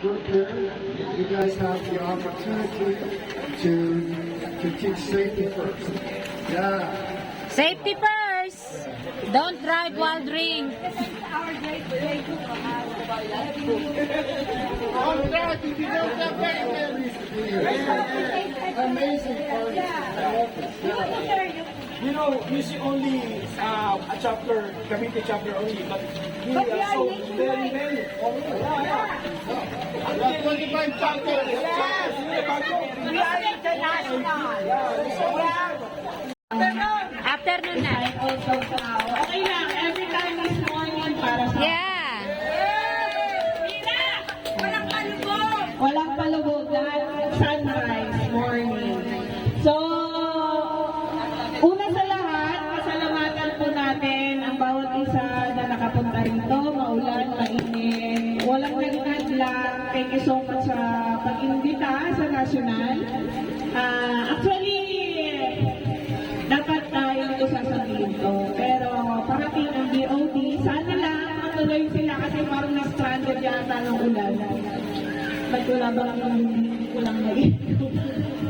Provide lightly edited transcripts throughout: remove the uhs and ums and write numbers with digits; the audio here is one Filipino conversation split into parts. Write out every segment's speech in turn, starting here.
group here, you guys have the opportunity to teach safety first. Yeah. Safety first. Don't drive while drink. Amazing party. You know, you see only a chapter, Cavite chapter only, but we are so very many. Yeah. 25 chapters. Yes. We are international. Afternoon na. Okay lang, every time is morning para sa... Yeah. Walang palubog! Walang palubog dahil sunrise morning. So, una sa lahat, pasalamatan po natin ang bawat isa na nakapunta rito, maulan, mainit, walang nagkadlang. Thank you so much sa pag-imbita sa national. Actually, dapat tayo ito sasabihin to. Pero parating ang DOT, sana lang matuloy sila kasi parang na-stranded yata ng ulan. Ba't wala ba lang hindi ko lang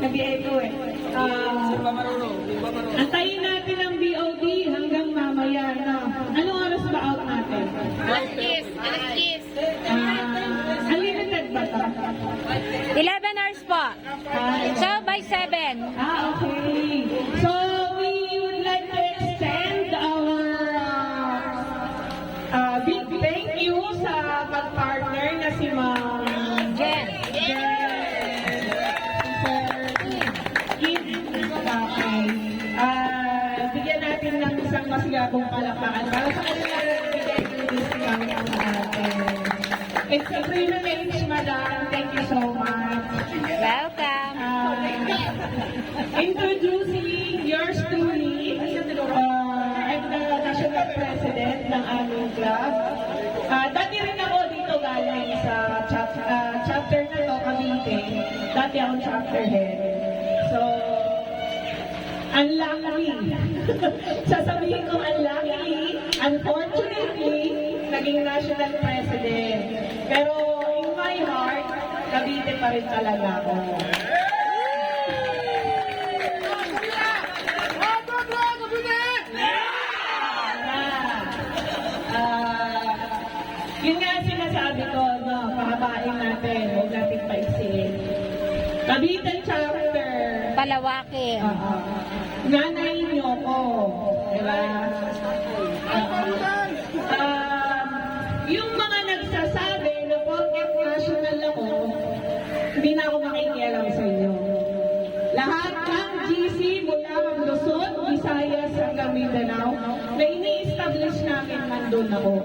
nag-echo eh. Antayin natin ang BOD hanggang mamaya na. Anong oras ba out natin? Alas 10. Unlimited ba ito? 11 hours po. So, by 7. Okay. So, we would like to extend our big thank you sa pag-partner na si Ma'am Jen. Bigyan natin ng isang masigabong palakpakan para sa kanila bigay ng discount sa atin. It's a privilege, Madam. Thank you so much. Welcome. Introducing yours truly, I'm the national president ng aming club. Dati rin ako dito galing sa chapter na to, Cavite. Dati akong chapter head. So, unluckily, sasabihin ko unluckily, unfortunately, naging national president. Pero in my heart, Cavite pa rin talaga ako. Yun nga sinasabi ko, no, pahabain natin, huwag natin paisiin. Cavite chapter. Palawakin. Nanay niyo ko. Diba? Yung mga nagsasabi na porket national ako, hindi na ako makikialam sa inyo. Lahat ng GC mula ng Luzon, Visayas hanggang Mindanao, na ini-establish namin nandun ako.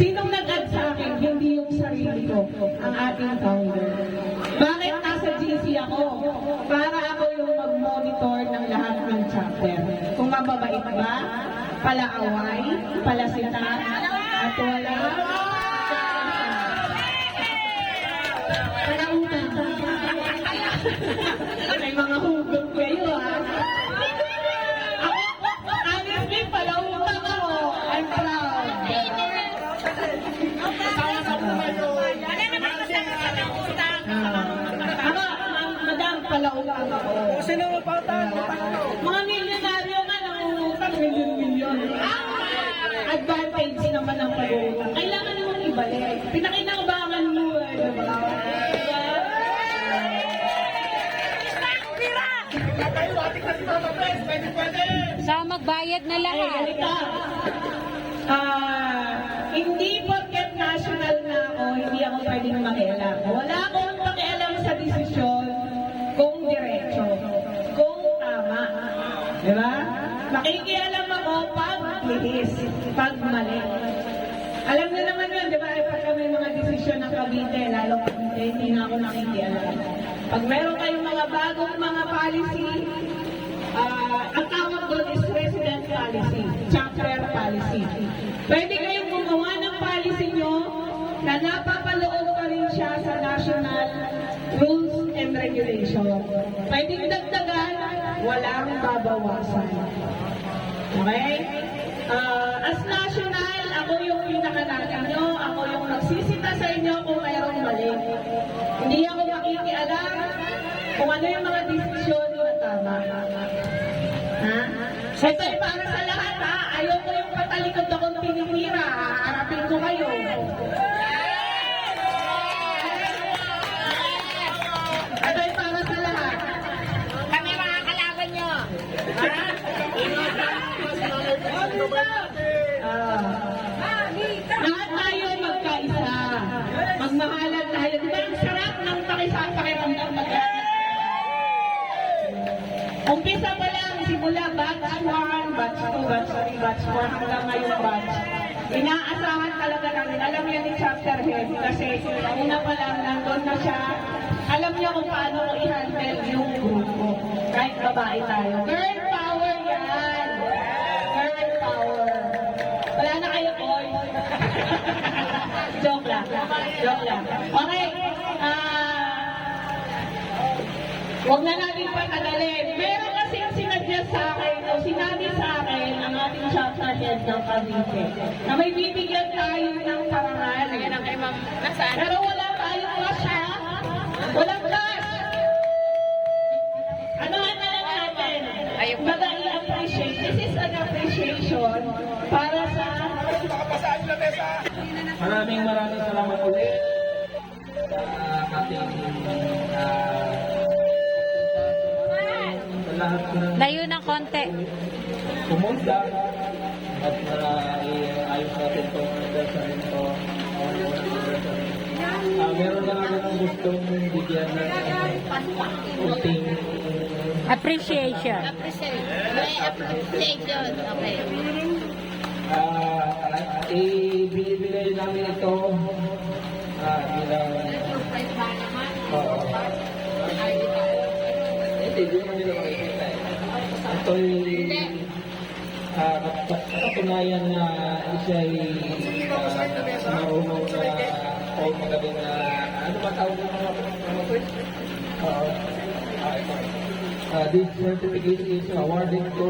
Sinong nag-add sa akin? Hindi yung sarili ko, ang ating founder. Bakit nasa GC ako? Para ako yung mag-monitor ng lahat ng chapter. Kung mababait ba, palaaway, palasita, at wala. Palautang. May mga hugot kayo, ha? Honestly, palautang ako. I'm proud. Madam, palautang ako. Sino mo pautang? Mga milyonaryo nga nangungutang milyon-milyon. Advantage naman ang pag-uutang. Kailangan naman ibalik. Pinakinabangan mo. So, magbayad na lahat. Hindi porket national na ako, hindi ako pwedeng makialam. Wala akong pakialam sa desisyon kung diretso, kung tama. Diba? Makikialam ako pag lihis, pag mali. Alam niyo naman yun, di ba? Pag may mga desisyon ng Cavite, lalo Cavite, hindi na ako nakikialam. Pag meron kayong mga bagong mga policy, ang tawag doon is resident policy, chapter policy. Pwede kayong gumawa ng policy nyo na napapaloob pa rin siya sa national rules and regulation. Pwedeng dagdagan, walang babawasan. Okay? As national, ako yung pinakanatin nyo, ako yung magsisita sa inyo kung mayroong mali. Hindi ako makikialam kung ano yung mga desisyon na tama. Ha? Ito ay para sa lahat ha. Ayoko yung patalikod akong tinitira. Haharapin ko kayo. Ito ay para sa lahat. Kami mga kalaban nyo. Lahat tayo magkaisa. Magmahalan tayo. Di ba ang sarap ng pakiramdam umpisa pa lang, simula batch 1, batch 2, batch 3, batch 4, hanggang ngayong batch. Inaasahan talaga namin. Alam niya ni chapter head kasi una pa lang nandun na siya. Alam niya kung paano ko i-handle yung grupo. Kahit babae tayo. Girl power yan! Girl power. Wala na kayo, boy. Joke lang. Joke lang. Okay. Huwag na natin patagalin. Meron kasi sinadya sa akin, o sinabi sa akin ang ating chapter head ng Cavite, na may bibigyan tayo ng parangal. Ayan ang kay ma'am. Nasaan? Pero wala tayong cash ha? Walang cash! Anohan na lang natin. Ayun. Baga i-appreciate. This is an appreciation para sa... Maraming salamat ulit sa ating lahat ng Layo ng konti. pumunta at ayos natin itong anniversary ito. Meron lang ako ng gustong bigyan ng kunting Appreciation. May appreciation. Okay. ibibigay namin ito bilang hindi naman nila makikita eh. Ito'y katunayan na siya'y marunong na o magaling na ano ba tawag ng mga quiz? This certificate is awarded to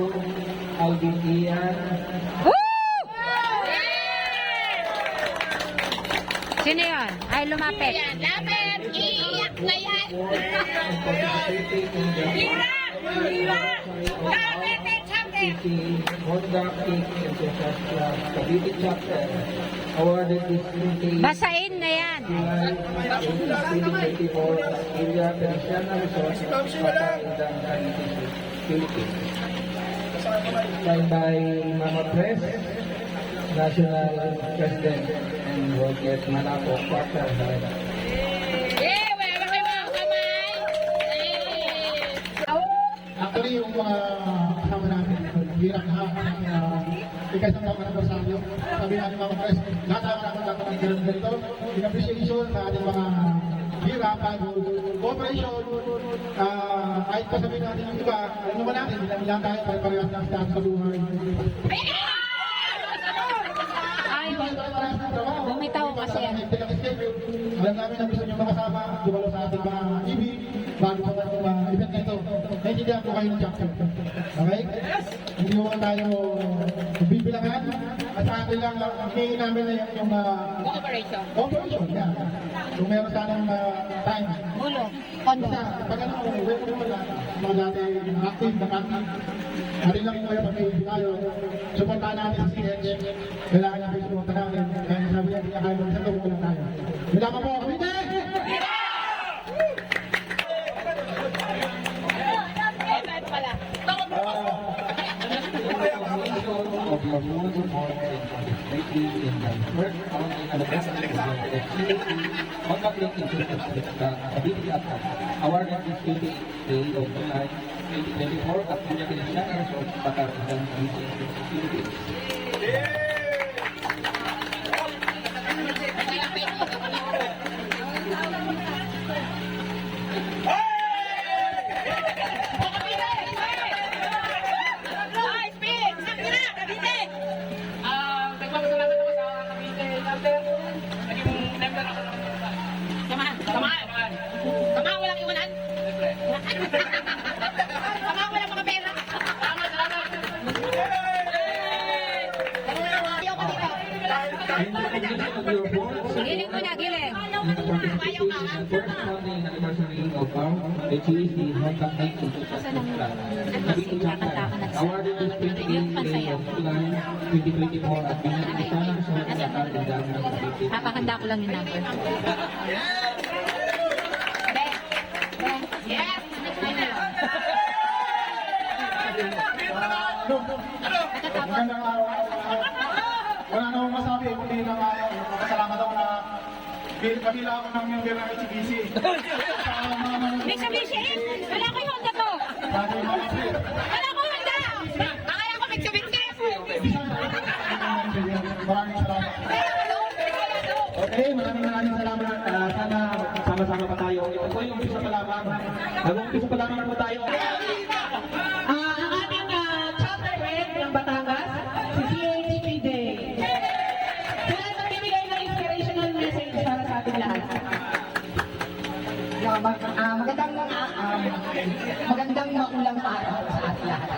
Alvin Ian. Sino yun? Ay, lumapit. Yan. Dapat iiyak na yan. Awarded this certificate Basain na yan. Signed by Mama Press, National President, and Roger Manaco, Partner Director. Eh, wala ba kayo mga kamay? Actually, yung mga kasama namin, hirap na ikasang taong anibersaryo. Sabi natin mga pres, lahat ng ganito, in appreciation sa ating mga hirapan, cooperation, kahit pa sabihin natin yung iba, alam naman natin, bilang tayo, pare-parehas ng staff sa buhay. Ay, bumitaw kasi yan. Alam namin na gusto nyo makasama, dumalo sa ating mga ibig, bago sa ating mga event na ito. Naintindihan po kayo ng chapter. Okay? Hindi mo tayo bibilangan. At sa atin lang, hingin namin na yung Cooperation. cooperation. Yeah. Kung meron sanang time. Gulo. Kondo. Basta, pag ano, welcome mo lang, mga dati active na active. Atin lang yung kayo pag may tayo. Supportahan natin sa CH. Kailangan natin suporta namin. Kaya sabi niya, kaya kayo sa tulong lang tayo. Wala pa po, kami tayo! Of your most important in the work on the best awarded this 28th day of July 2024 at the Pinasyana of Patarang Philippines. Nagpapasalamat ako sa Cavite Chapter. Naging member ako ng Samahan. Samahan, walang iwanan. Samahan, walang mga pera. Salamat. Ayaw ka dito. Giling mo na, giling. Corresponding anniversary of our HEC Honda 92 awarded this 28th day of July 2024 at pinag-isahan sa mga katindahan ng Cavite. Papakanda ko lang yung number. Yes! Magandang araw. Wala na akong masabi, kundi lang pasalamat ako na kabila ako ng member ng HBC. Mitsubishi! Wala ko yung Honda to! Wala ko Honda! Akala ko may Mitsubishi! Maraming salamat. Okay, maraming salamat. Sana sama-sama pa tayo. Ito po yung umpisa pa lamang. Nag-umpisa pa lamang po tayo. Ang ating chapter head ng Batangas, si CHP Day. Sila ang magbibigay ng inspirational message para sa ating lahat. Magandang maulang araw sa ating lahat.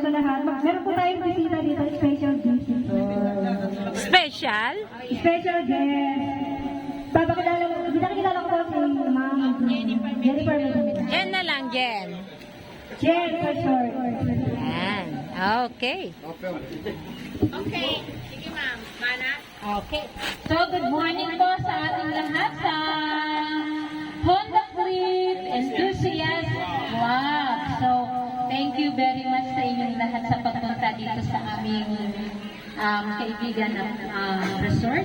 Sa lahat, meron po tayong bisita dito, special visitor. Special? Special guest. Pinakilala ko po si Ma'am Jennifer Medina. Jen na lang, Jen. Jen, for short. Yan. Okay. Okay. Sige ma'am. Mana? Okay. So, good morning po sa ating lahat sa Honda Fleet Enthusiast Club. So, thank you very much sa inyong lahat sa pagpunta dito sa aming kaibigan ng resort,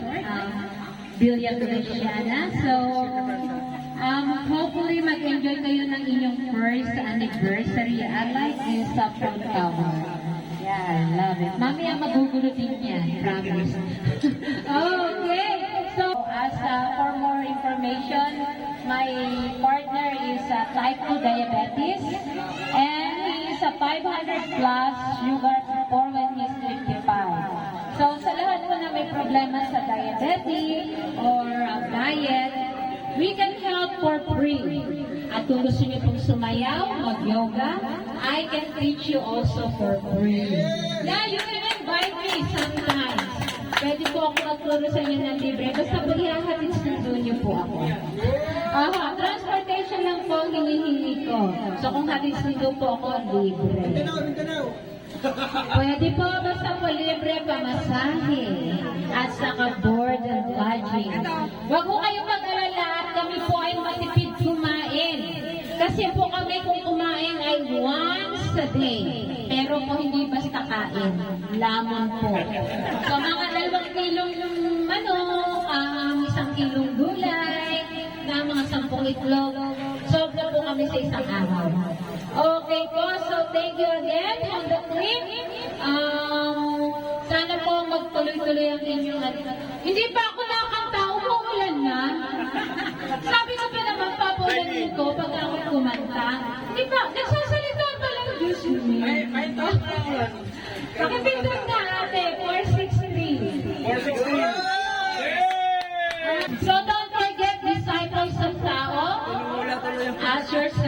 Villa Feliciana. So, hopefully mag-enjoy kayo ng inyong first anniversary. I like this saffron color. Yeah, I love it. Mamaya magugulo din yan, promise. Okay, so for more information, my partner is type 2 diabetes and he is a 500 plus sugar before when he's 55. So sa lahat po na may problema sa diabetes or diet, we can help for free. At kung gusto niyo pong sumayaw, mag-yoga, I can teach you also for free. Yeah, you can invite me sometimes. Pwede po ako magturo sa inyo ng libre. Basta pag ihahatid sundo niyo po ako. Transportation lang po ang hinihingi ko. So kung hatid sundo po ako, libre. Pwede po, basta po libre pamasahe at saka board and lodging. Huwag po kayong mag-alala at kami po ay matipid kumain. Kasi po kami kung kumain ay once a day. Pero po hindi basta kain, lamon po. So mga 2 kilong manok, 1 kilong gulay, na mga 10 itlog. Sobra po kami sa isang araw. Okay po, so thank you again on the clip. Sana po magtuloy-tuloy ang inyong Hindi pa ako nakakanta, umuulan na. Sabi ko pa naman, papulanin ko pag ako kumanta. Hindi pa, nagsasalita pa lang, Diyos me. Pakipindot na ate, 463. 463. So don't forget, disciples of tao, ask yourself,